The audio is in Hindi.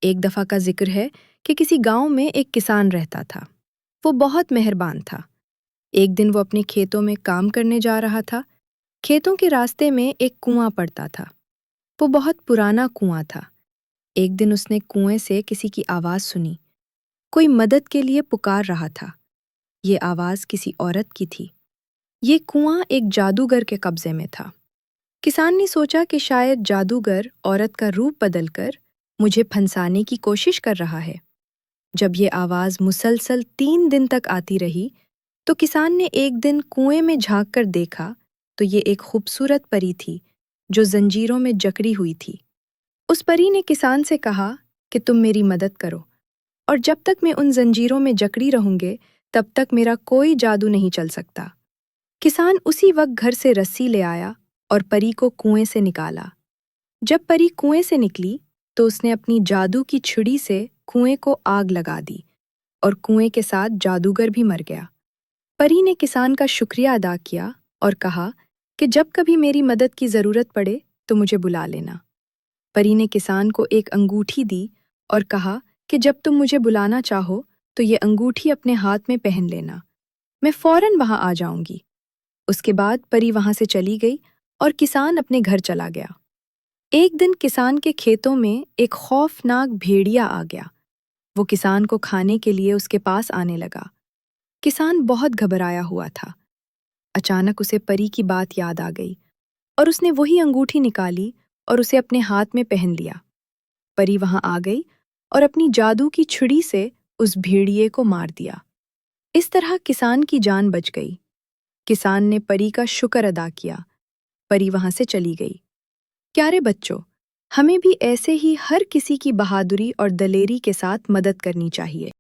एक दफ़ा का जिक्र है कि किसी गांव में एक किसान रहता था। वो बहुत मेहरबान था। एक दिन वो अपने खेतों में काम करने जा रहा था। खेतों के रास्ते में एक कुआं पड़ता था। वो बहुत पुराना कुआं था। एक दिन उसने कुएं से किसी की आवाज़ सुनी। कोई मदद के लिए पुकार रहा था। ये आवाज़ किसी औरत की थी। ये कुआं एक जादूगर के कब्जे में था। किसान ने सोचा कि शायद जादूगर औरत का रूप बदलकर मुझे फंसाने की कोशिश कर रहा है। जब ये आवाज़ मुसलसल 3 दिन तक आती रही, तो किसान ने एक दिन कुएं में झांक कर देखा तो ये एक खूबसूरत परी थी जो जंजीरों में जकड़ी हुई थी। उस परी ने किसान से कहा कि तुम मेरी मदद करो, और जब तक मैं उन जंजीरों में जकड़ी रहूंगे तब तक मेरा कोई जादू नहीं चल सकता। किसान उसी वक्त घर से रस्सी ले आया और परी को कुएं से निकाला। जब परी कुएं से निकली तो उसने अपनी जादू की छुरी से कुएं को आग लगा दी और कुएं के साथ जादूगर भी मर गया। परी ने किसान का शुक्रिया अदा किया और कहा कि जब कभी मेरी मदद की ज़रूरत पड़े तो मुझे बुला लेना। परी ने किसान को एक अंगूठी दी और कहा कि जब तुम मुझे बुलाना चाहो तो ये अंगूठी अपने हाथ में पहन लेना, मैं फौरन वहां आ जाऊंगी। उसके बाद परी वहां से चली गई और किसान अपने घर चला गया। एक दिन किसान के खेतों में एक खौफनाक भेड़िया आ गया। वो किसान को खाने के लिए उसके पास आने लगा। किसान बहुत घबराया हुआ था। अचानक उसे परी की बात याद आ गई और उसने वही अंगूठी निकाली और उसे अपने हाथ में पहन लिया। परी वहां आ गई और अपनी जादू की छुरी से उस भेड़िए को मार दिया। इस तरह किसान की जान बच गई। किसान ने परी का शुक्र अदा किया। परी वहां से चली गई। प्यारे बच्चों, हमें भी ऐसे ही हर किसी की बहादुरी और दलेरी के साथ मदद करनी चाहिए।